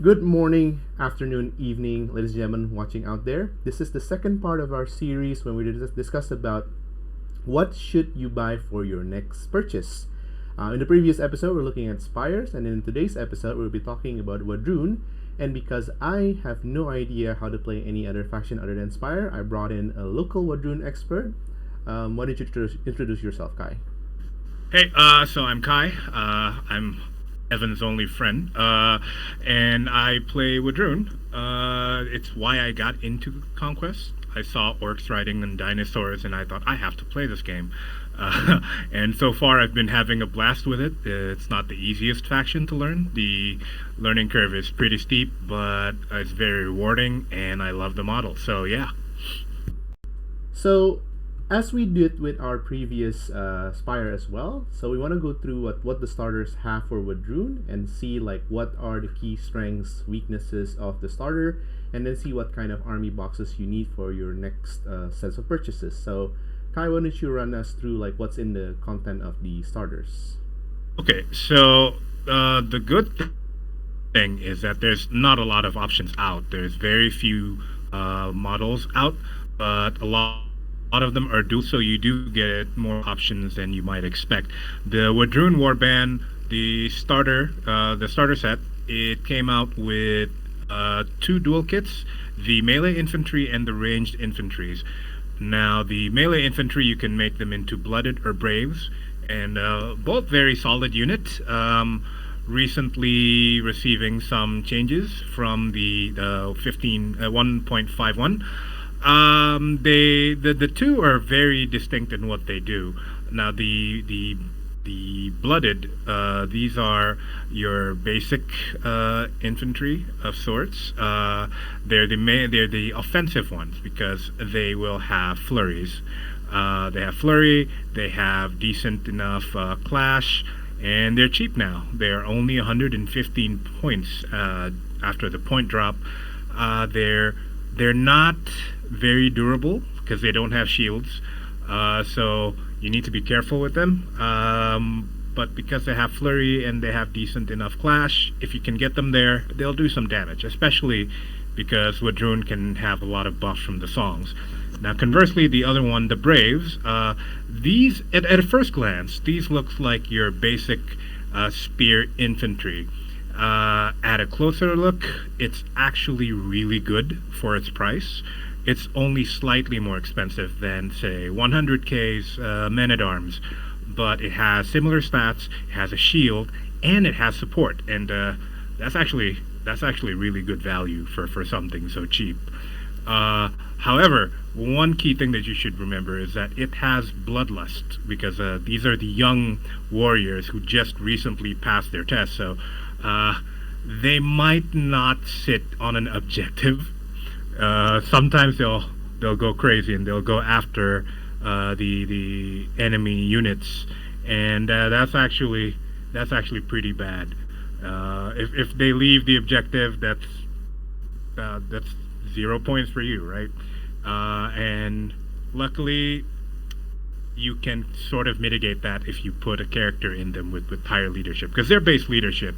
Good morning, afternoon, evening, ladies and gentlemen watching out there. This is the second part of our series when we discuss about what should you buy for your next purchase. In the previous episode, we're looking at Spires, and in today's episode, we'll be talking about Wadrun. And because I have no idea how to play any other faction other than Spire, I brought in a local Wadrun expert. Why don't you introduce yourself, Kai? Hey, so I'm Kai. I'm Evan's only friend, and I play Wadrun. It's why I got into Conquest. I saw orcs riding on dinosaurs, and I thought I have to play this game. And so far, I've been having a blast with it. It's not the easiest faction to learn. The learning curve is pretty steep, but it's very rewarding, and I love the model. So yeah. So, as we did with our previous Spire as well, so we want to go through what the starters have for Wadrun and see like what are the key strengths, weaknesses of the starter, and then see what kind of army boxes you need for your next sets of purchases. So, Kai, why don't you run us through like what's in the content of the starters? Okay, so the good thing is that there's not a lot of options out. There's very few models out, but a lot of them are dual, so you do get more options than you might expect. The Wadrun Warband, the starter set, it came out with two dual kits, the melee infantry and the ranged infantries. Now, the melee infantry, you can make them into blooded or braves, and both very solid unit. Recently receiving some changes from the 1.51. The two are very distinct in what they do. Now the blooded, these are your basic infantry of sorts. They're the offensive ones because they will have flurries. They have flurry. They have decent enough clash, and they're cheap now. They're only 115 points after the point drop. They're not very durable because they don't have shields, so you need to be careful with them. But because they have flurry and they have decent enough clash, if you can get them there, they'll do some damage, especially because Wadrun can have a lot of buffs from the songs. Now, conversely, the other one, the Braves, these, at a first glance, these look like your basic spear infantry. At a closer look, it's actually really good for its price. It's only slightly more expensive than, say, 100k's men-at-arms, but it has similar stats, it has a shield, and it has support, and that's actually really good value for something so cheap. However, one key thing that you should remember is that it has bloodlust, because these are the young warriors who just recently passed their test, so they might not sit on an objective. Sometimes they'll go crazy and they'll go after the enemy units, and that's actually pretty bad. If they leave the objective, that's 0 points for you, right? And luckily, you can sort of mitigate that if you put a character in them with higher leadership, because their base leadership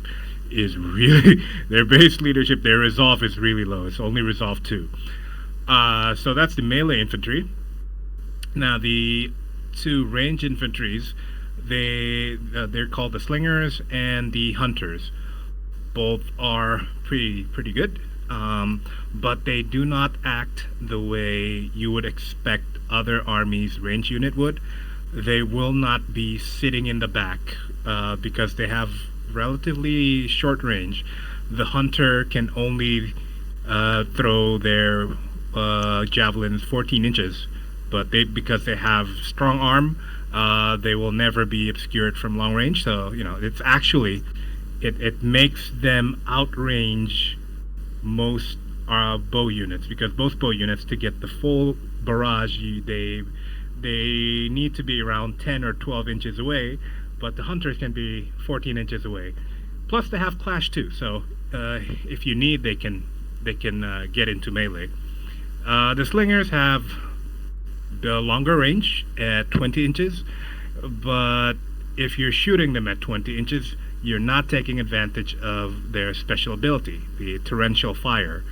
is really their resolve is really low. It's only resolve 2. So that's the melee infantry. Now the two range infantries, they're called the slingers and the hunters. Both are pretty good, but they do not act the way you would expect other armies' range unit would. They will not be sitting in the back because they have relatively short range. The hunter can only throw their javelins 14 inches, but because they have strong arm, they will never be obscured from long range. So it's actually it makes them outrange most bow units, because most bow units, to get the full barrage, they need to be around 10 or 12 inches away, but the hunters can be 14 inches away. Plus they have clash too, so if you need, they can get into melee. The slingers have the longer range at 20 inches, but if you're shooting them at 20 inches, you're not taking advantage of their special ability, the torrential fire,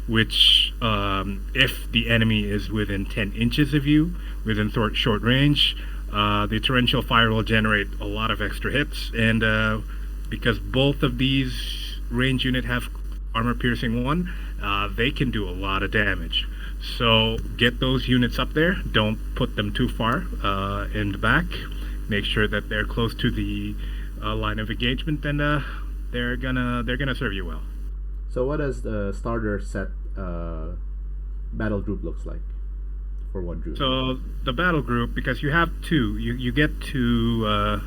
which, if the enemy is within 10 inches of you, within short range, the torrential fire will generate a lot of extra hits. And because both of these range unit have armor piercing 1, they can do a lot of damage. So get those units up there. Don't put them too far in the back. Make sure that they're close to the line of engagement, and they're gonna serve you well. So what does the starter set battle group looks like for Wadhrun? So the battle group, because you have two, you get two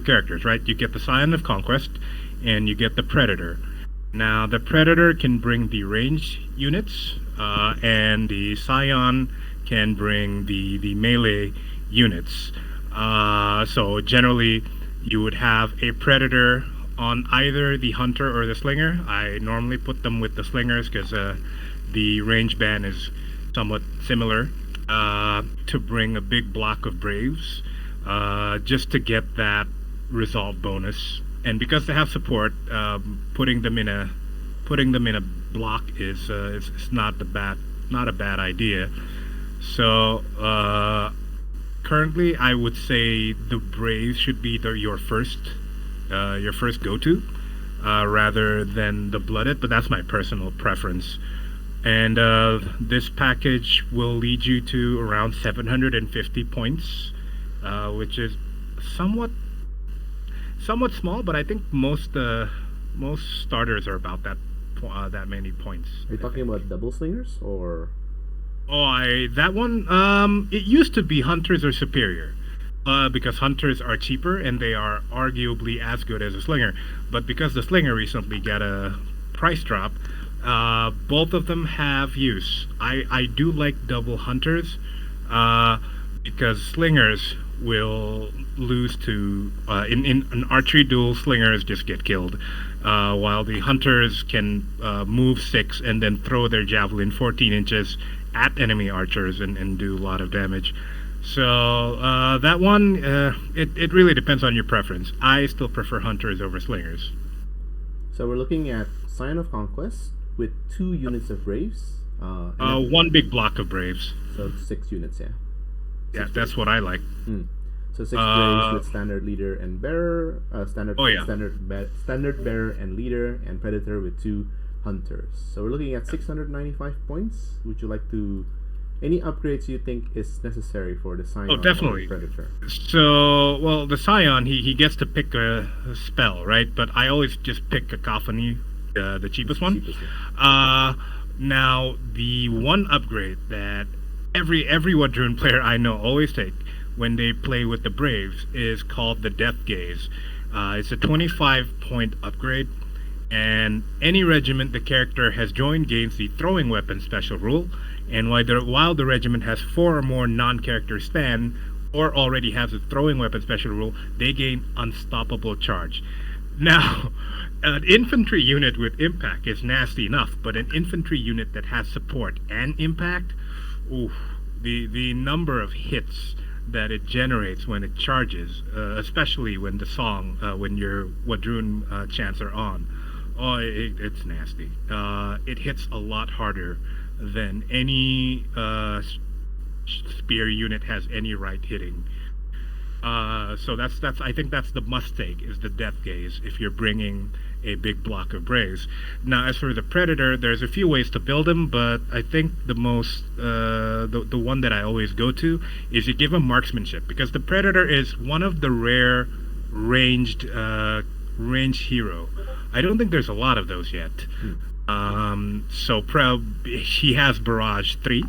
characters, right? You get the Scion of Conquest, and you get the Predator. Now the Predator can bring the ranged units, and the Scion can bring the melee units. So generally, you would have a Predator on either the Hunter or the Slinger. I normally put them with the Slingers because the range band is somewhat similar, to bring a big block of Braves, just to get that resolve bonus. And because they have support, putting them in a block is not a bad idea. So currently, I would say the Braves should be your first go-to, rather than the Blooded. But that's my personal preference. And this package will lead you to around 750 points, which is somewhat small, but I think most starters are about that many points. Are you talking about double slingers or? Oh, that one. It used to be Hunters are superior, because Hunters are cheaper and they are arguably as good as a Slinger. But because the Slinger recently got a price drop, both of them have use. I do like double Hunters, because Slingers will lose to in an archery duel. Slingers just get killed, while the Hunters can move 6 and then throw their javelin 14 inches at enemy archers and do a lot of damage. So that one, it really depends on your preference. I still prefer Hunters over Slingers. So we're looking at Scion of Conquest with 2 units of Braves. One big block of Braves. So 6 units, yeah. Yeah, that's what I like. So 6 Braves with standard leader and bearer, standard bearer and leader, and Predator with 2 Hunters. So we're looking at 695 points. Would you like to any upgrades you think is necessary for the Scion? Oh, definitely. Or Predator? So, well, the Scion, he gets to pick a spell, right? But I always just pick Cacophony, the cheapest one. Now, the one upgrade that every Wadhrun player I know always take when they play with the Braves is called the Death Gaze. It's a 25-point upgrade, and any regiment the character has joined gains the throwing weapon special rule. And while the regiment has 4 or more non-character stand, or already has a throwing weapon special rule, they gain unstoppable charge. Now, an infantry unit with impact is nasty enough, but an infantry unit that has support and impact, the number of hits that it generates when it charges, especially when the song, when your Wadhrun chants are on, it's nasty. It hits a lot harder than any spear unit has any right hitting. So that's I think that's the must take, is the Death Gaze if you're bringing a big block of Braves. Now, as for the Predator, there's a few ways to build him, but I think the most the one that I always go to is you give him marksmanship, because the Predator is one of the rare ranged hero. I don't think there's a lot of those yet. So he has Barrage 3,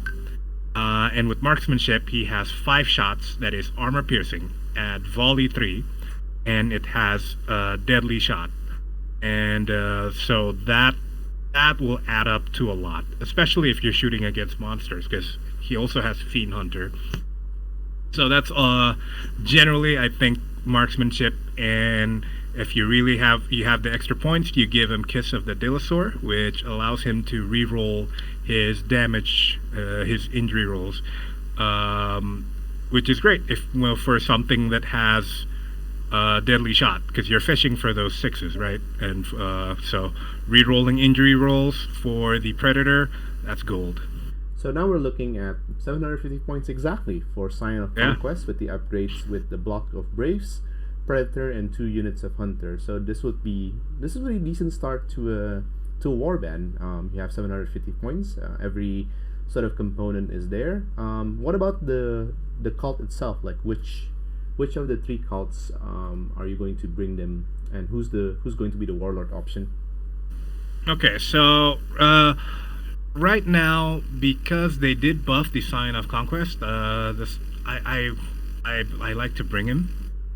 and with marksmanship he has 5 shots that is armor piercing at volley 3, and it has deadly shot, and so that will add up to a lot, especially if you're shooting against monsters, because he also has Fiend Hunter. So that's generally, I think, marksmanship. And if you really have the extra points, you give him Kiss of the Dilosaur, which allows him to re-roll his damage, his injury rolls, which is great for something that has deadly shot because you're fishing for those sixes, right? And so re-rolling injury rolls for the predator, that's gold. So now we're looking at 750 points exactly for Sign of Yeah. Conquest with the upgrades with the block of Braves, Predator, and 2 units of Hunter. So this is a really decent start to a warband. You have 750 points. Every sort of component is there. What about the cult itself? Like which of the 3 cults are you going to bring them, and who's going to be the warlord option? Okay, so right now, because they did buff the Sign of Conquest, I like to bring him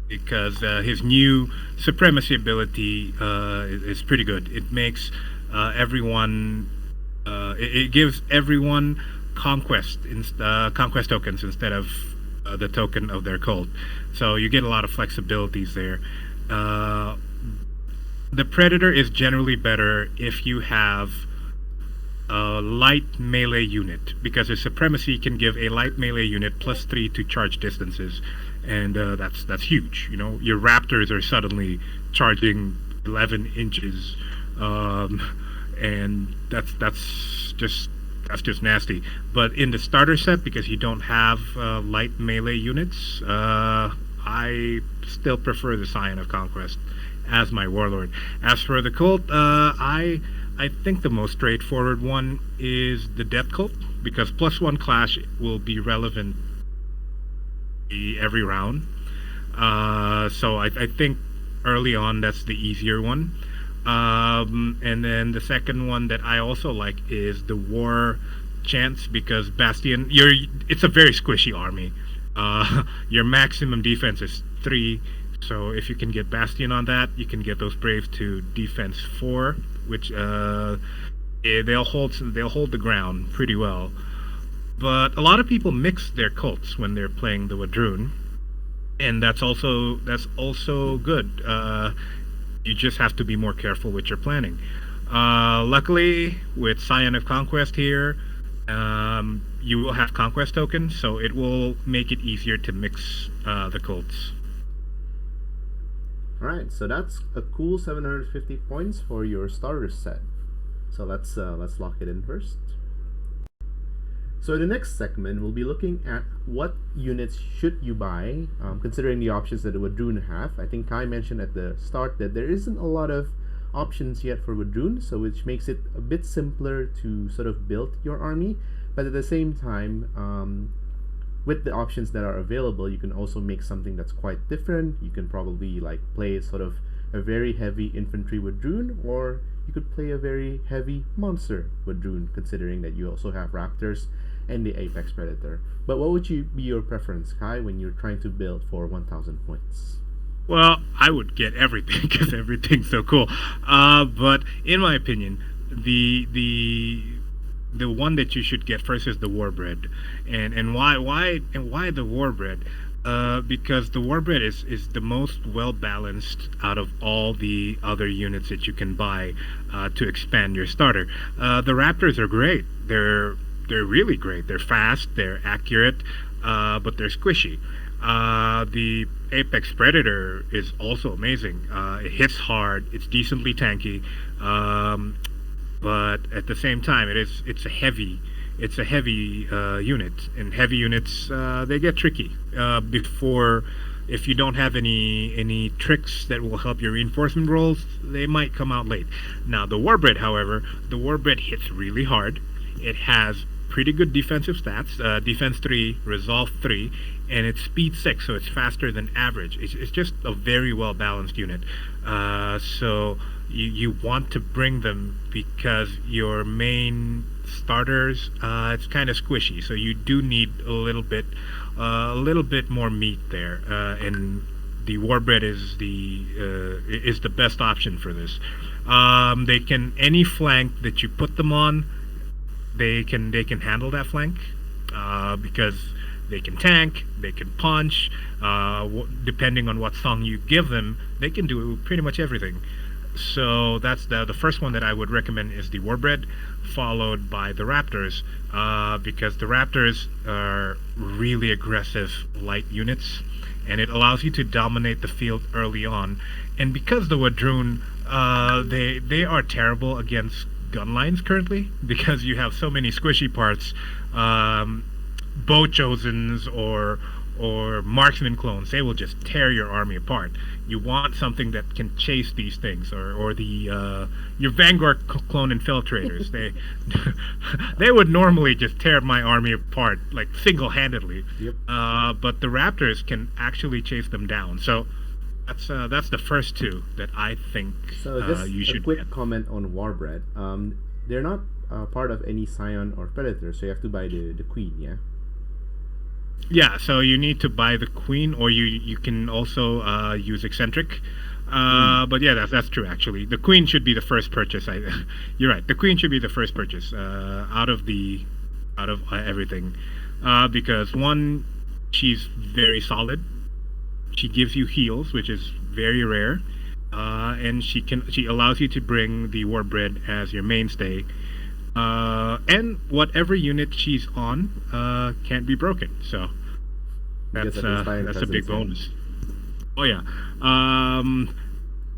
because his new supremacy ability is pretty good. It makes everyone, it gives everyone conquest tokens instead of the token of their cult. So you get a lot of flexibilities there. The Predator is generally better if you have a light melee unit, because his supremacy can give a light melee unit +3 to charge distances, and that's huge. You know, your raptors are suddenly charging 11 inches, and that's just nasty. But in the starter set, because you don't have light melee units, I still prefer the Scion of Conquest as my warlord. As for the cult, I think the most straightforward one is the Death Cult, because +1 clash will be relevant every round. So I think early on that's the easier one. And then the second one that I also like is the War Chance, because Bastion, it's a very squishy army. Your maximum defense is 3. So if you can get Bastion on that, you can get those Braves to defense 4, which they'll hold the ground pretty well. But a lot of people mix their cults when they're playing the Wadhrun, and that's also good. You just have to be more careful with your planning. Luckily, with Scion of Conquest here, you will have conquest tokens, so it will make it easier to mix the cults. Alright, so that's a cool 750 points for your starter set. So let's lock it in first. So in the next segment, we'll be looking at what units should you buy, considering the options that the Wadhrun have. I think Kai mentioned at the start that there isn't a lot of options yet for Wadhrun, so which makes it a bit simpler to sort of build your army. But at the same time, with the options that are available, you can also make something that's quite different. You can probably like play sort of a very heavy infantry Wadhrun, or you could play a very heavy monster Wadhrun, considering that you also have raptors and the apex predator. But what would be your preference, Kai, when you're trying to build for 1,000 points? Well, I would get everything because everything's so cool. But in my opinion, the one that you should get first is the warbred. And why the warbred? Because the warbred is the most well balanced out of all the other units that you can buy to expand your starter. The raptors are great. They're really great. They're fast. They're accurate, but they're squishy. The apex predator is also amazing. It hits hard. It's decently tanky, but at the same time, it's a heavy unit, and heavy units they get tricky. If you don't have any tricks that will help your reinforcement rolls, they might come out late. Now the warbred, however, hits really hard. It has pretty good defensive stats, defense 3, resolve 3, and it's speed 6, so it's faster than average. It's just a very well balanced unit. So you want to bring them because your main starters, it's kind of squishy, so you do need a little bit more meat there, and the warbred is the best option for this. They can, any flank that you put them on, they can handle that flank, because they can tank, they can punch, depending on what song you give them, they can do pretty much everything. So that's the first one that I would recommend is the warbred, followed by the raptors, because the raptors are really aggressive light units, and it allows you to dominate the field early on. And because the Wadhrun, they are terrible against gun lines currently, because you have so many squishy parts, bow chosens or marksman clones. They will just tear your army apart. You want something that can chase these things, or the your vanguard clone infiltrators. They would normally just tear my army apart like single-handedly. Yep. But the raptors can actually chase them down. So that's the first two that I think So just you a should quick get. comment on warbred. They're not part of any scion or predator, so you have to buy the queen. Yeah. Yeah, so you need to buy the queen, or you can also use eccentric. But yeah, that's true actually. The queen should be the first purchase. You're right. The queen should be the first purchase out of everything, because one, she's very solid. She gives you heals, which is very rare, and she allows you to bring the warbred as your mainstay. And whatever unit she's on can't be broken. So Because that's of his fire that's a big presence, bonus. Oh yeah.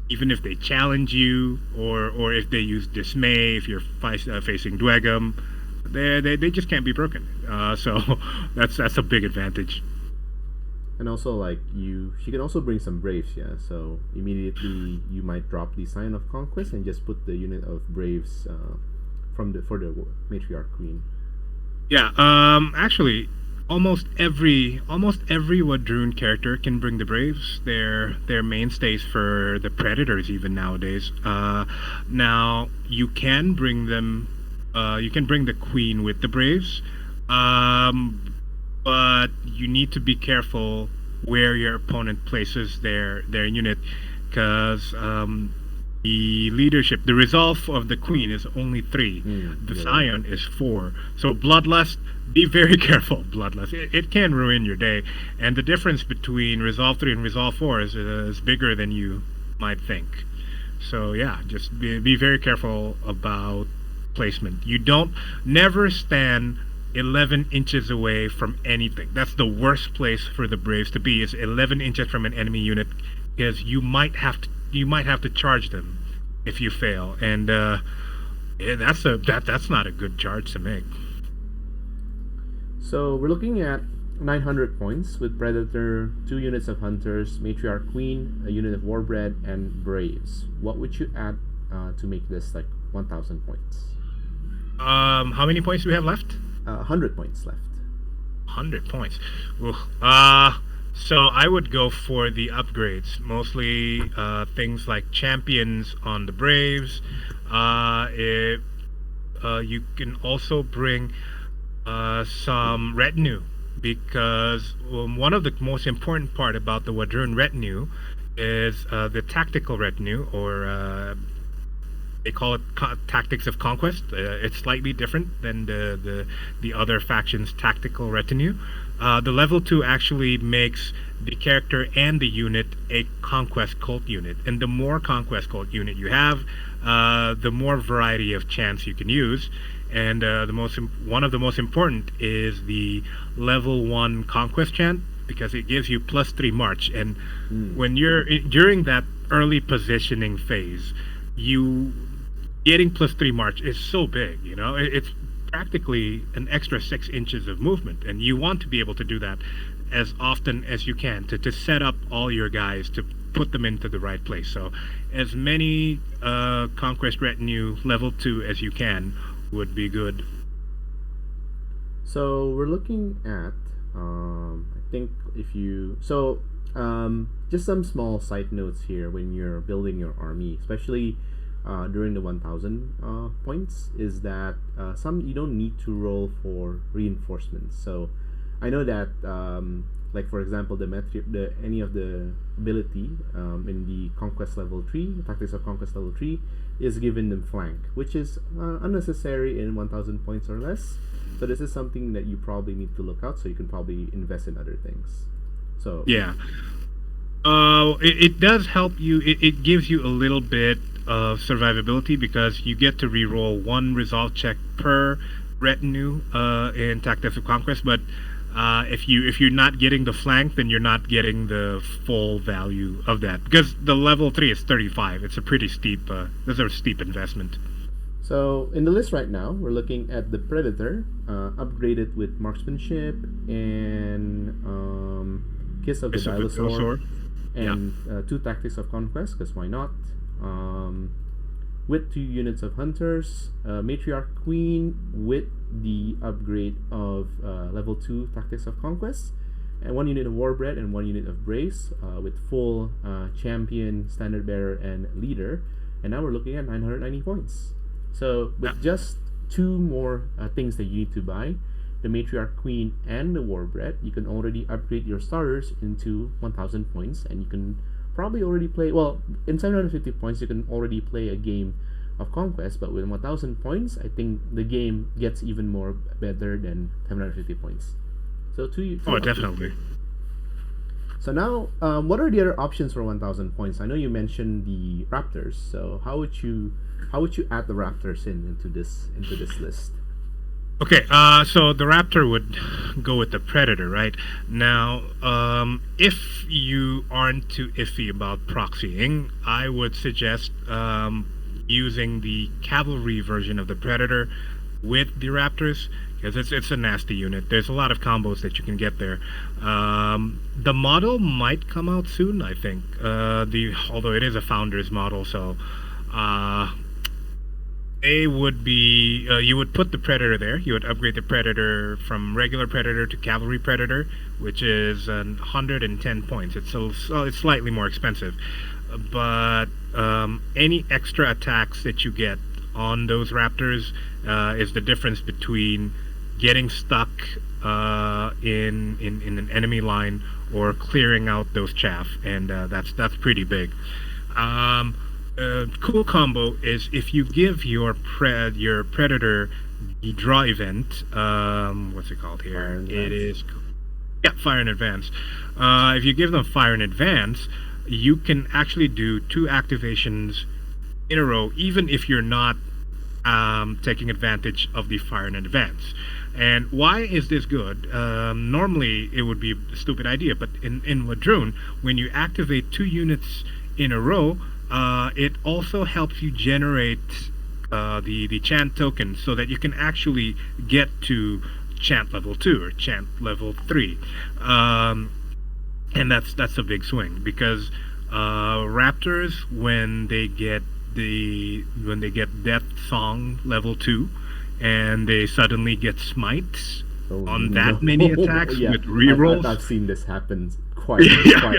Even if they challenge you, or if they use dismay, if you're facing Dwegum, they just can't be broken. So that's a big advantage. And also, like she can also bring some braves. Yeah. So immediately you might drop the sign of conquest and just put the unit of braves for the matriarch queen. Yeah. Actually, almost every Wadrun character can bring the braves. They're mainstays for the predators even nowadays. Now you can bring them. You can bring the queen with the braves, but you need to be careful where your opponent places their unit, because the leadership, the resolve of the queen is only 3. The scion is 4. So bloodlust, be very careful. Bloodlust, it can ruin your day, and the difference between resolve 3 and resolve 4 is bigger than you might think. So yeah, just be very careful about placement. You never stand 11 inches away from anything. That's the worst place for the braves to be, is 11 inches from an enemy unit, because you might have to charge them if you fail, and yeah, that's not a good charge to make. So we're looking at 900 points with predator, 2 units of hunters, matriarch queen, a unit of warbred, and braves. What would you add to make this like 1,000 points? How many points do we have left? 100 points left. 100 points. Oof. So I would go for the upgrades, mostly things like champions on the braves. You can also bring some retinue, because one of the most important part about the Wadrun retinue is the tactical retinue, or they call it tactics of conquest. It's slightly different than the other factions' tactical retinue. The level 2 actually makes the character and the unit a conquest cult unit, and the more conquest cult unit you have, the more variety of chants you can use. And one of the most important is the level 1 conquest chant, because it gives you +3 march, and when you're during that early positioning phase, you getting +3 march is so big. It's practically an extra 6 inches of movement, and you want to be able to do that as often as you can to set up all your guys, to put them into the right place. So as many conquest retinue level 2 as you can would be good. So we're looking at I think just some small side notes here when you're building your army, especially during the 1,000 points, is that you don't need to roll for reinforcements. So I know that like for example any of the ability in the conquest level 3, tactics of conquest level 3, is giving them flank, which is unnecessary in 1,000 points or less. So this is something that you probably need to look out, so you can probably invest in other things. So yeah, it does help you. It gives you a little bit of survivability, because you get to reroll 1 resolve check per retinue in Tactics of Conquest. But If you're not getting the flank, then you're not getting the full value of that, because the level 3 is 35. It's a pretty steep. That's a steep investment. So in the list right now, we're looking at the Predator, upgraded with marksmanship and Kiss of the Kiss of the Dinosaur, Dinosaur. and 2 Tactics of Conquest, because why not? With 2 units of Hunters, Matriarch Queen with the upgrade of level 2 Tactics of Conquest, and 1 unit of Warbred and 1 unit of Brace, with full Champion, Standard Bearer, and Leader. And now we're looking at 990 points. So with just 2 more things that you need to buy, the Matriarch Queen and the Warbred, you can already upgrade your starters into 1000 points, and you can probably already play, well, in 750 points you can already play a game of Conquest, but with 1000 points I think the game gets even more better than 750 points. So two Oh, options. definitely. So now, what are the other options for 1000 points? I know you mentioned the Raptors, so how would you add the Raptors into this list? Okay, so the Raptor would go with the Predator, right? Now, if you aren't too iffy about proxying, I would suggest using the cavalry version of the Predator with the Raptors, because it's a nasty unit. There's a lot of combos that you can get there. The model might come out soon, I think. Although it is a founder's model, so A would be you would put the Predator there. You would upgrade the Predator from regular Predator to Cavalry Predator, which is 110 points. It's slightly more expensive, but any extra attacks that you get on those Raptors is the difference between getting stuck in an enemy line or clearing out those chaff, and that's pretty big. Cool combo is if you give your Predator the draw event. What's it called here? It is Fire in Advance. If you give them Fire in Advance, you can actually do 2 activations in a row, even if you're not taking advantage of the Fire in Advance. And why is this good? Normally it would be a stupid idea, but in Wadhrun, when you activate 2 units in a row, it also helps you generate the chant token, so that you can actually get to chant level 2 or chant level 3, and that's a big swing, because Raptors, when they get Death Song level 2 and they suddenly get Smite on that many attacks with rerolls. I've seen this happen quite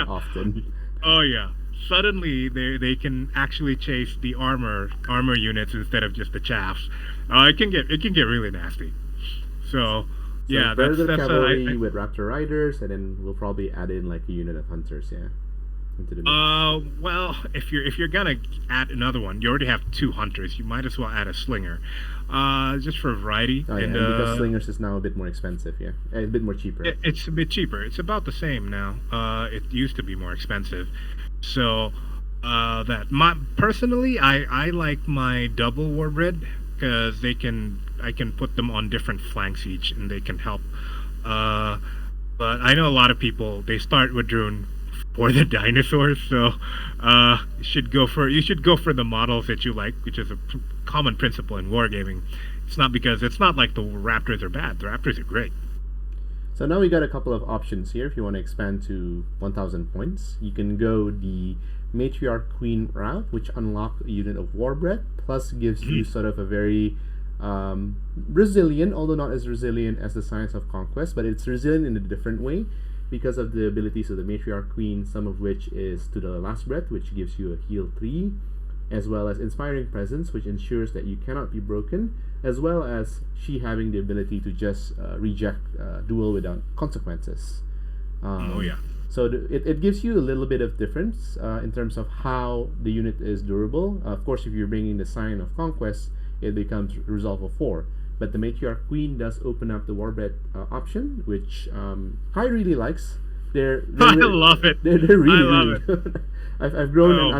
often. Oh yeah. Suddenly they can actually chase the armor units instead of just the chaffs. It can get really nasty. So yeah, that's cavalry with Raptor Riders, and then we'll probably add in like a unit of Hunters, into the mix. Well, if you're gonna add another one, you already have 2 Hunters. You might as well add a Slinger, just for variety. And because Slingers is now a bit more expensive, a bit more cheaper. It's a bit cheaper. It's about the same now. It used to be more expensive. So personally, I like my double Warbred, because I can put them on different flanks each, and they can help. But I know a lot of people, they start with Wadhrun for the dinosaurs, so you should go for the models that you like, which is a common principle in wargaming. It's not like the Raptors are bad. The Raptors are great. So now we got a couple of options here. If you want to expand to 1000 points, you can go the Matriarch Queen route, which unlock a unit of Warbred, plus gives you sort of a very resilient, although not as resilient as the Science of Conquest, but it's resilient in a different way because of the abilities of the Matriarch Queen, some of which is to the last breath, which gives you a heal 3, as well as Inspiring Presence, which ensures that you cannot be broken, as well as she having the ability to just reject duel without consequences. So it gives you a little bit of difference in terms of how the unit is durable. Of course, if you're bringing the Sign of Conquest, it becomes Resolve of 4. But the Matriarch Queen does open up the Warbred option, which Kai really likes. I love it. They're really, I love really it. good. I've grown an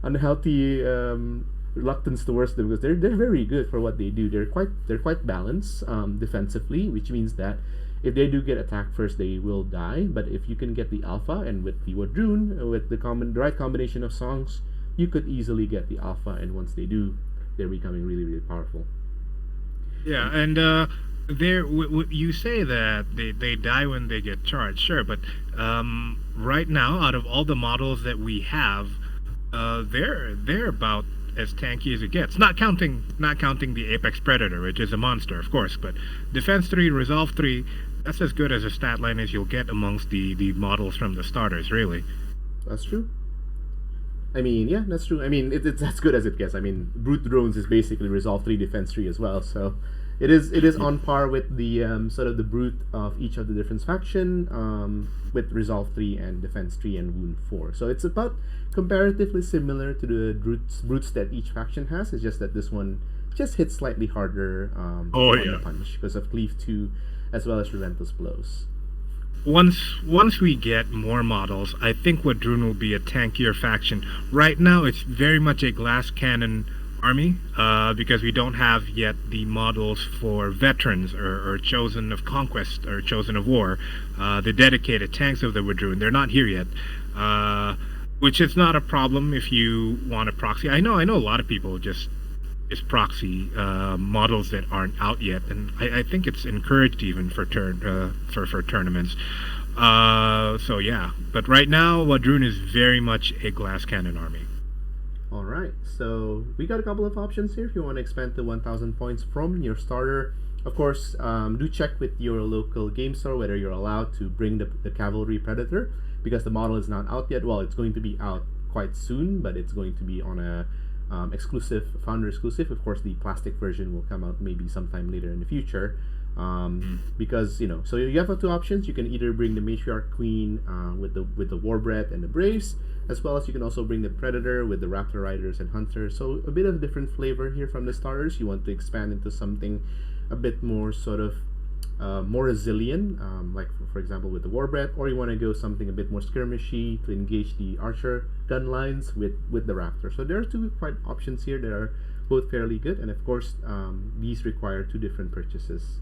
unhealthy reluctance towards them because they're very good for what they do. They're quite balanced defensively, which means that if they do get attacked first, they will die. But if you can get the alpha, and with the Wadhrun, with the right combination of songs, you could easily get the alpha. And once they do, they're becoming really, really powerful. Yeah, and you say that they die when they get charged, sure, but right now, out of all the models that we have, they're about as tanky as it gets. Not counting the Apex Predator, which is a monster, of course, but Defense 3, Resolve 3, that's as good as a stat line as you'll get amongst the models from the starters, really. That's true. I mean, yeah, that's true. I mean, it's as good as it gets. I mean, Brute Drones is basically Resolve 3, Defense 3 as well, so it is on par with the sort of the Brute of each of the different faction, with Resolve 3 and Defense 3 and Wound 4. So it's about comparatively similar to the brutes that each faction has. It's just that this one just hits slightly harder on the punch because of Cleave 2 as well as Relentless Blows. Once we get more models, I think Wadhrun will be a tankier faction. Right now, it's very much a glass cannon army because we don't have yet the models for veterans or chosen of conquest or chosen of war, the dedicated tanks of the Wadhrun. They're not here yet, which is not a problem if you want a proxy. I know a lot of people just proxy models that aren't out yet, and I think it's encouraged even for tournaments. So yeah, but right now Wadhrun is very much a glass cannon army. All right, so we got a couple of options here if you want to expand to 1,000 points from your starter. Of course, do check with your local game store whether you're allowed to bring the Cavalry Predator, because the model is not out yet. Well, it's going to be out quite soon, but it's going to be on a founder exclusive. Of course, the plastic version will come out maybe sometime later in the future, because so you have two options. You can either bring the Matriarch Queen with the Warbred and the Braves, as well as you can also bring the Predator with the Raptor Riders and Hunters. So a bit of different flavor here from the starters. You want to expand into something a bit more sort of more resilient, like for example with the Warbred, or you want to go something a bit more skirmishy to engage the archer gun lines with the Raptor. So there are two quite options here that are both fairly good, and of course these require two different purchases.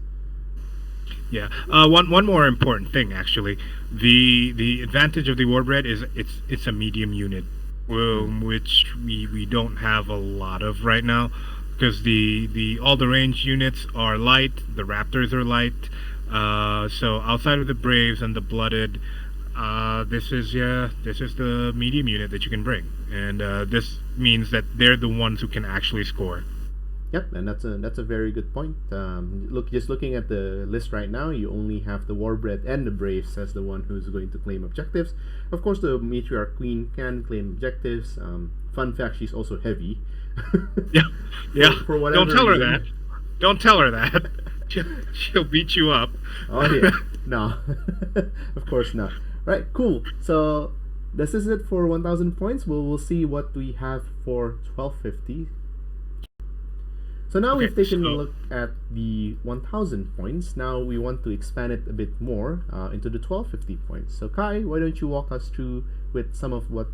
Yeah, one more important thing actually, the advantage of the Warbred is it's a medium unit, which we don't have a lot of right now. Because all the range units are light, the Raptors are light, so outside of the Braves and the Blooded, this is the medium unit that you can bring, and this means that they're the ones who can actually score. Yep, and that's a very good point. Looking at the list right now, you only have the Warbred and the Braves as the one who's going to claim objectives. Of course, the Matriarch Queen can claim objectives. Fun fact, she's also heavy. Yeah. For whatever Don't tell her reason. that. Don't tell her that. She'll beat you up. Oh yeah, no, of course not. Right, cool. So this is it for 1,000 points. We'll see what we have for 1,250. So now we've taken a look at the 1,000 points. Now we want to expand it a bit more into the 1,250 points. So Kai, why don't you walk us through with some of what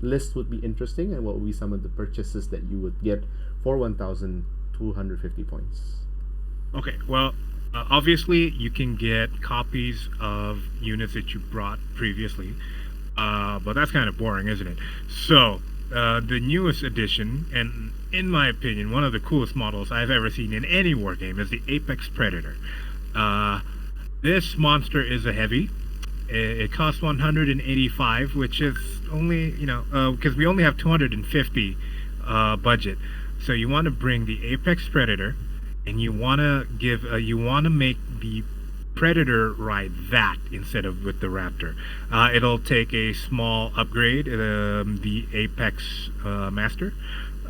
list would be interesting, and what would be some of the purchases that you would get for 1,250 points? Okay, well, obviously you can get copies of units that you brought previously, but that's kind of boring, isn't it? So the newest edition, and in my opinion one of the coolest models I've ever seen in any war game, is the Apex Predator. This monster is a heavy. It costs 185, which is only, because we only have 250 budget. So you want to bring the Apex Predator, and you want to make the Predator ride that instead of with the Raptor. It'll take a small upgrade, the Apex Master,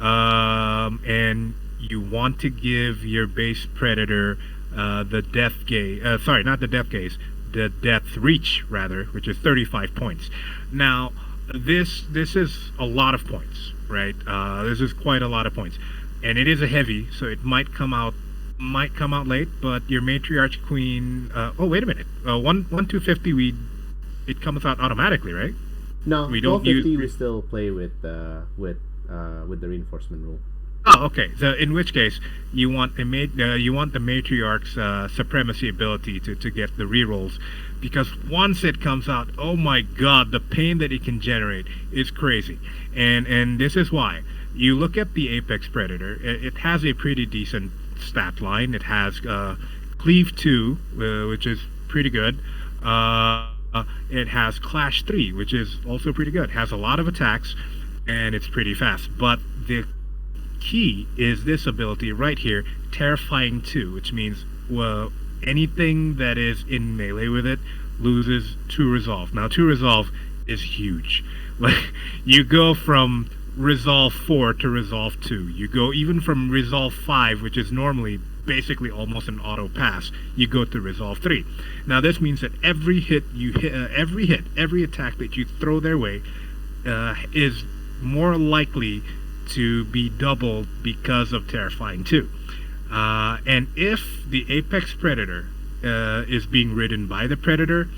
and you want to give your base Predator the Death Gaze. Sorry, not the Death Gaze. The Death Reach, rather, which is 35 points. Now, this is a lot of points, right? This is quite a lot of points, and it is a heavy, so it might come out late. But your Matriarch Queen. Oh, wait a minute. 250. It comes out automatically, right? No, we don't 1250 we still play with with the reinforcement rule. Oh, okay. So in which case, you want the matriarch's supremacy ability to get the rerolls, because once it comes out, oh my God, the pain that it can generate is crazy. And this is why you look at the Apex Predator. It has a pretty decent stat line. It has Cleave 2, which is pretty good. It has Clash 3, which is also pretty good. It has a lot of attacks, and it's pretty fast. But the key is this ability right here, Terrifying 2, which means, well, anything that is in melee with it loses 2 resolve. Now, 2 resolve is huge. Like, you go from resolve 4 to resolve 2. You go even from resolve 5, which is normally basically almost an auto pass, you go to resolve 3. Now, this means that every attack that you throw their way is more likely to be doubled because of Terrifying 2. And if the Apex Predator is being ridden by the Predator,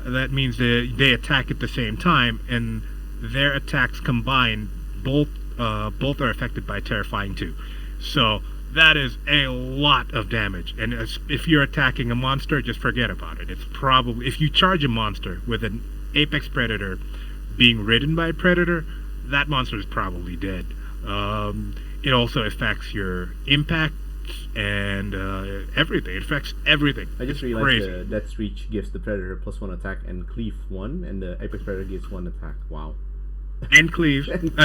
that means that they attack at the same time, and their attacks combined both are affected by Terrifying 2. So that is a lot of damage. And if you're attacking a monster, just forget about it. It's probably, if you charge a monster with an Apex Predator being ridden by a Predator, that monster is probably dead. It also affects your impact and everything. It affects everything. I just realized the Death's Reach gives the Predator +1 attack and Cleave 1, and the Apex Predator gives 1 attack. Wow. And Cleave, and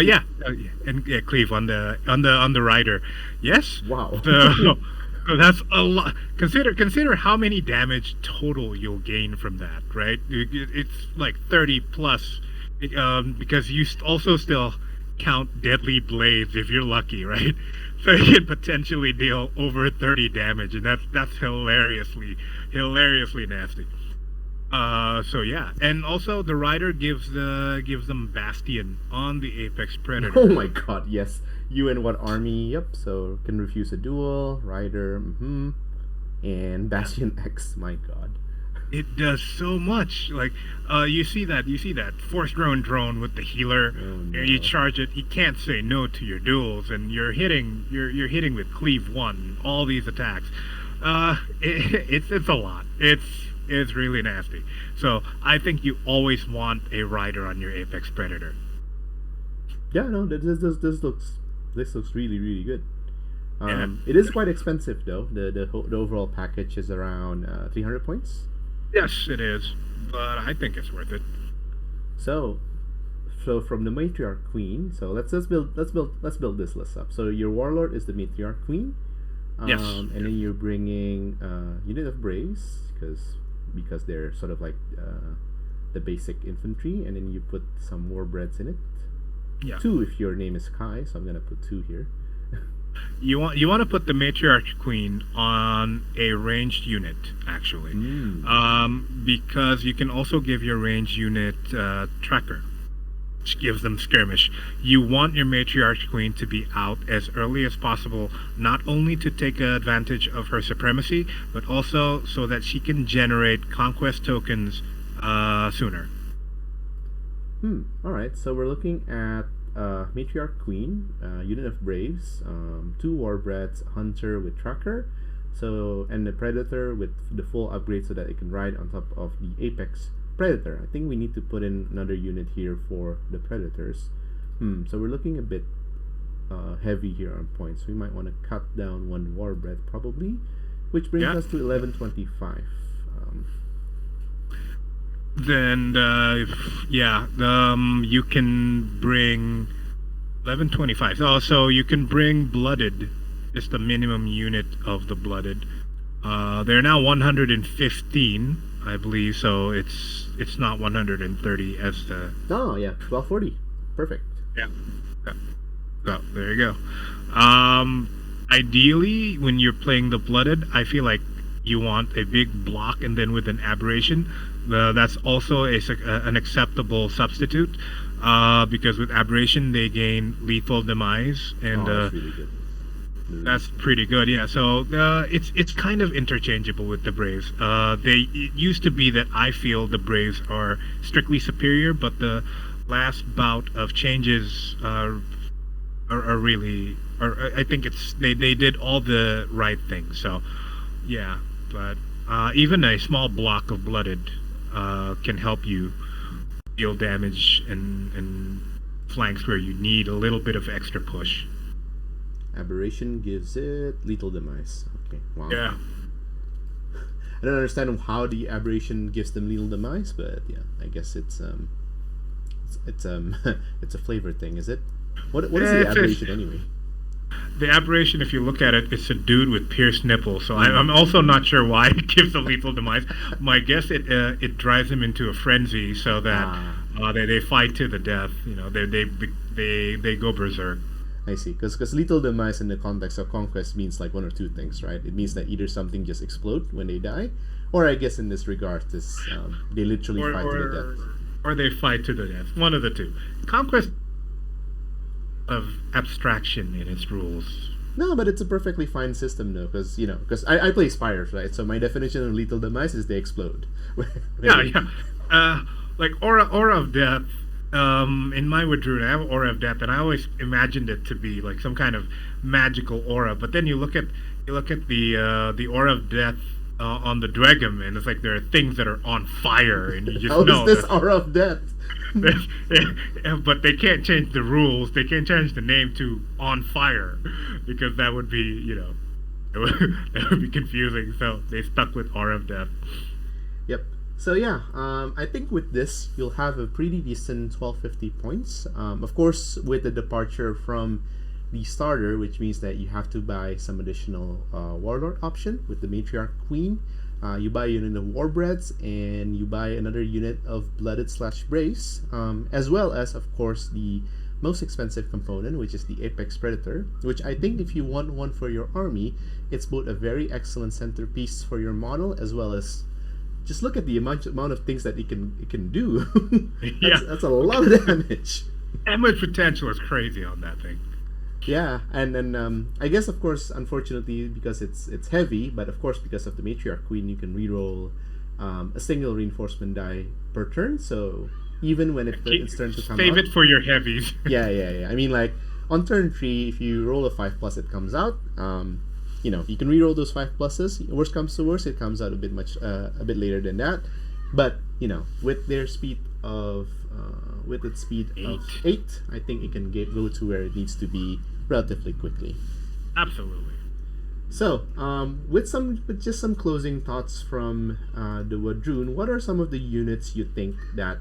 Cleave on the rider. Yes. Wow. So that's a lot. Consider how many damage total you'll gain from that, right? It's like 30 plus, because you also still count deadly blades if you're lucky, right? So you can potentially deal over 30 damage, and that's hilariously nasty. So yeah, and also the rider gives them Bastion on the Apex Predator. Oh my God, yes. You and what army? Yep. So can refuse a duel, rider, and Bastion X. My God. It does so much. Like, you see that force drone with the healer. Oh, no. You charge it. You can't say no to your duels, and you're hitting with Cleave 1. All these attacks. It's a lot. It's really nasty. So I think you always want a rider on your Apex Predator. Yeah, no, this looks really, really good. Yeah. It is quite expensive though. The overall package is around 300 points. Yes, it is, but I think it's worth it. So from the matriarch queen, so let's build this list up. So your warlord is the matriarch queen. Yes. And then you're bringing unit of braves because they're sort of like the basic infantry, and then you put some warbreds in it. Yeah. 2 if your name is Kai, so I'm gonna put 2 here. You want to put the matriarch queen on a ranged unit, actually, because you can also give your ranged unit tracker, which gives them skirmish. You want your matriarch queen to be out as early as possible, not only to take advantage of her supremacy, but also so that she can generate conquest tokens sooner. All right, so we're looking at matriarch queen, unit of braves, 2 warbreds, hunter with tracker, and the predator with the full upgrade so that it can ride on top of the apex predator. I think we need to put in another unit here for the predators. So we're looking a bit heavy here on points. We might want to cut down 1 warbred probably, which brings us to 1125. Then you can bring 1125. So you can bring blooded. It's the minimum unit of the blooded. They're now 115, I believe. So it's not 130 as the. Oh yeah, 1240. Perfect. Yeah. So there you go. Ideally, when you're playing the blooded, I feel like you want a big block, and then with an aberration. That's also an acceptable substitute, because with aberration they gain lethal demise, and that's really good. That's pretty good. Yeah. So it's kind of interchangeable with the Braves. It used to be that I feel the Braves are strictly superior, but the last bout of changes are really, I think they did all the right things. So yeah, but even a small block of blooded can help you deal damage and flanks where you need a little bit of extra push. Aberration gives it lethal demise. Okay, wow. Yeah. I don't understand how the aberration gives them lethal demise, but yeah, I guess it's it's a flavor thing, is it? What is Yeah, the aberration anyway? the aberration, if you look at it, it's a dude with pierced nipples. So I'm also not sure why it gives a lethal demise. My guess it drives him into a frenzy so that they fight to the death. You know, they go berserk. I see, because lethal demise in the context of Conquest means like one or two things, right? It means that either something just explode when they die, or I guess in this regard, they literally fight to the death. Or they fight to the death. One of the two. Conquest of abstraction in its rules. No, but it's a perfectly fine system though, because I play Spires, right? So my definition of lethal demise is they explode. Yeah. Like aura of death. In my Wadhrun, I have aura of death, and I always imagined it to be like some kind of magical aura. But then you look at the aura of death on the Dwegum, and it's like there are things that are on fire, and you just How know is this aura of death? but they can't change the rules. They can't change the name to on fire because that would be, that would be confusing. So they stuck with aura of death. Yep. So yeah, I think with this you'll have a pretty decent 1250 points. Of course, with the departure from the starter, which means that you have to buy some additional warlord option with the matriarch queen. You buy a unit of warbreds, and you buy another unit of blooded / brace, as well as, of course, the most expensive component, which is the apex predator, which I think if you want one for your army, it's both a very excellent centerpiece for your model, as well as just look at the amount of things that it can do. That's a lot of damage. Damage potential is crazy on that thing. Yeah, and then I guess, of course, unfortunately, because it's heavy, but of course because of the matriarch queen, you can reroll a single reinforcement die per turn. So even when it's turn to come save out, it for your heavies. yeah. I mean, like on turn 3, if you roll a 5+, it comes out. You can reroll those 5+. Worst comes to worst, it comes out a bit later than that. But with their speed of with its speed of 8, I think it can go to where it needs to be relatively quickly. Absolutely. So, with just some closing thoughts from the Wadhrun, what are some of the units you think that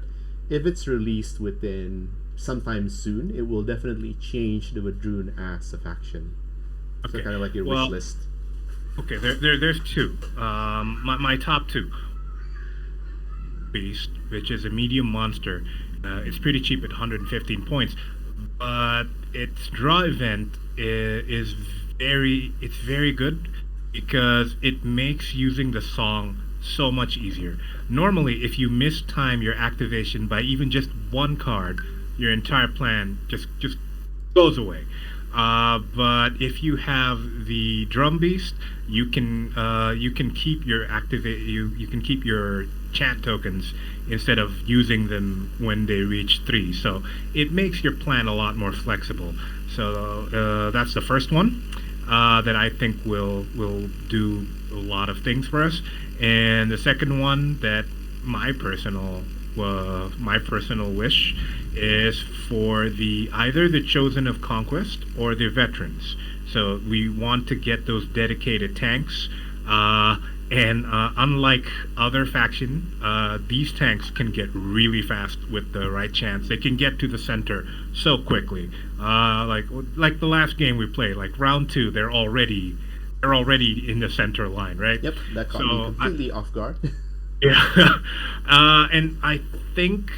if it's released within sometime soon, it will definitely change the Wadhrun as a faction? Okay. So kind of like your wish list. Okay, there's two. My top two. Beast, which is a medium monster. It's pretty cheap at 115 points, but its draw event is very good because it makes using the song so much easier. Normally, if you mistime your activation by even just one card, your entire plan just goes away. But if you have the drum beast, you can keep your you can keep your chant tokens instead of using them when they reach 3. So it makes your plan a lot more flexible. So that's the first one that I think will do a lot of things for us. And the second one that my personal wish is for either the Chosen of Conquest or the Veterans. So we want to get those dedicated tanks. And unlike other faction, these tanks can get really fast with the right chance. They can get to the center so quickly. Like the last game we played, like round 2, they're already in the center line, right? Yep, that caught me completely off guard. Yeah, and I think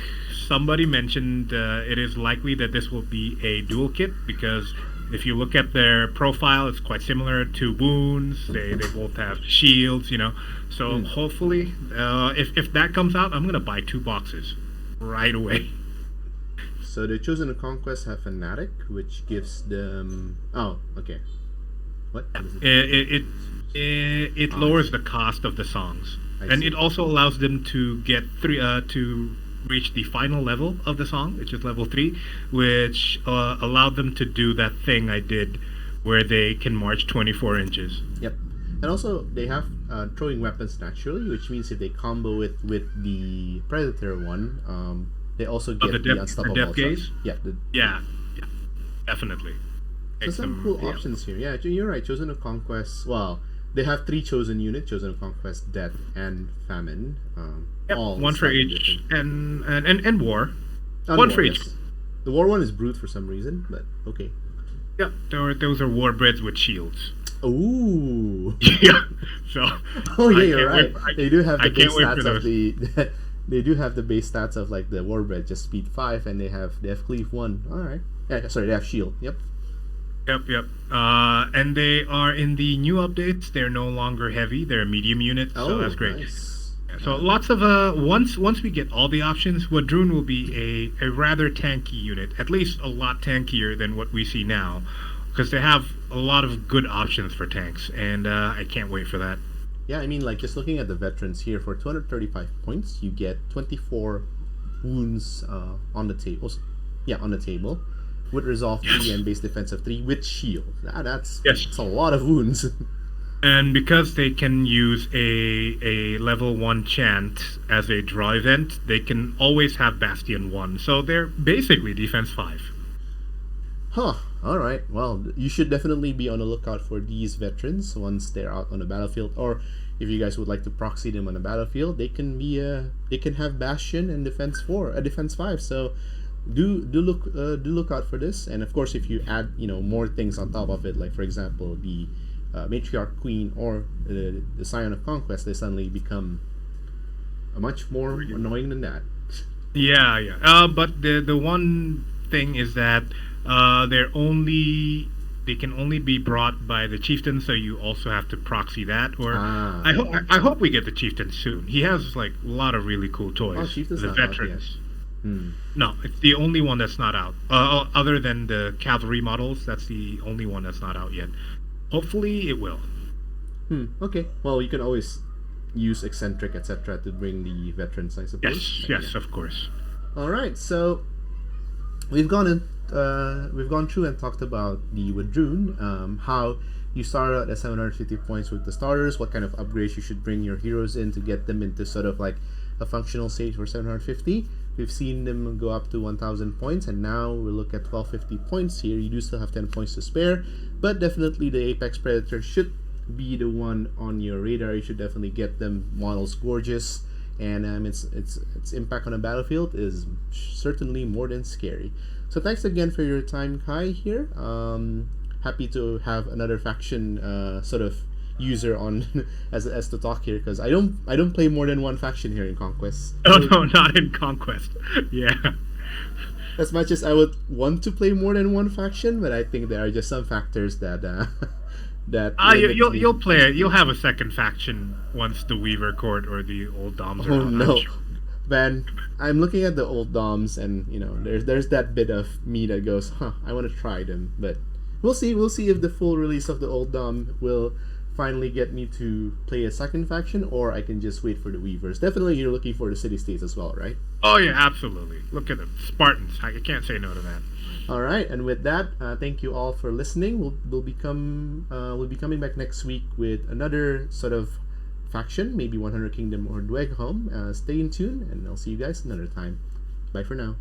somebody mentioned it is likely that this will be a dual kit because if you look at their profile, it's quite similar to wounds. They both have shields, So hopefully, if that comes out, I'm gonna buy 2 boxes right away. So the Chosen of Conquest have Fanatic, which gives them. Oh, okay. What? It lowers the cost of the songs, and it also allows them to get 3 to reach the final level of the song, which is level 3, which allowed them to do that thing I did where they can march 24 inches. Yep. And also, they have throwing weapons naturally, which means if they combo it with the Predator one, they also get the unstoppable. Death Gaze? Yeah. Yeah, definitely. So some cool options here. Yeah, you're right. Chosen of Conquest. Well, they have 3 chosen units: Chosen of Conquest, Death, and Famine. Yep, all one for each, and War. Oh, one for each. Yes. The War one is Brute for some reason, but okay. Yep, those are warbreds with shields. Ooh. Yeah. So. Oh yeah, you're right. They do have the base stats of the. They do have the base stats of like the warbred, just speed 5, and they have cleave 1. All right. Yeah, sorry, they have shield. Yep. Yep. And they are in the new updates. They're no longer heavy. They're a medium unit, so that's great. Nice. Yeah, so lots of once we get all the options, Wadhrun will be a rather tanky unit, at least a lot tankier than what we see now, because they have a lot of good options for tanks, and I can't wait for that. Yeah, I mean, like, just looking at the veterans here, for 235 points, you get 24 wounds on the table. Yeah, on the table. With resolve 3 and base defense of 3 with shield. That's a lot of wounds. And because they can use a level 1 chant as a draw event, they can always have Bastion 1. So they're basically defense 5. Huh. Alright. Well, you should definitely be on the lookout for these veterans once they're out on the battlefield. Or if you guys would like to proxy them on the battlefield, they can have Bastion and defense 5. So do look out for this. And of course, if you add more things on top of it, like for example the Matriarch Queen or the Scion of Conquest, they suddenly become much more annoying than that. Yeah. But the one thing is that they can only be brought by the chieftain, so you also have to proxy that. Or I hope we get the chieftain soon. He has like a lot of really cool toys. Oh, chieftain's the not veterans. out yet. No, it's the only one that's not out. Other than the cavalry models, that's the only one that's not out yet. Hopefully, it will. Okay. Well, you can always use eccentric, etc., to bring the veterans, I suppose. Yes, of course. All right. So we've gone through and talked about the Wadhrun, how you start out at 750 points with the starters, what kind of upgrades you should bring your heroes in to get them into sort of like a functional stage for 750. We've seen them go up to 1,000 points, and now we'll look at 1,250 points here. You do still have 10 points to spare, but definitely the Apex Predator should be the one on your radar. You should definitely get them. Models gorgeous, and its impact on the battlefield is certainly more than scary. So thanks again for your time, Kai, here. Happy to have another faction sort of user on as to talk here, because I don't play more than one faction here in Conquest. Oh no, not in Conquest. Yeah. As much as I would want to play more than one faction, but I think there are just some factors that you'll play it. You'll have a second faction once the Weaver Court or the Old Doms are out. Oh no, man! I'm looking at the Old Doms, and there's that bit of me that goes, I want to try them, but we'll see. We'll see if the full release of the Old Dom will finally get me to play a second faction, or I can just wait for the Weavers. Definitely you're looking for the city-states as well, right? Oh yeah, absolutely. Look at them, Spartans. I can't say no to that. All right, and with that, thank you all for listening. We'll be coming back next week with another sort of faction, maybe 100 Kingdom or Dweghom. Stay in tune, and I'll see you guys another time. Bye for now.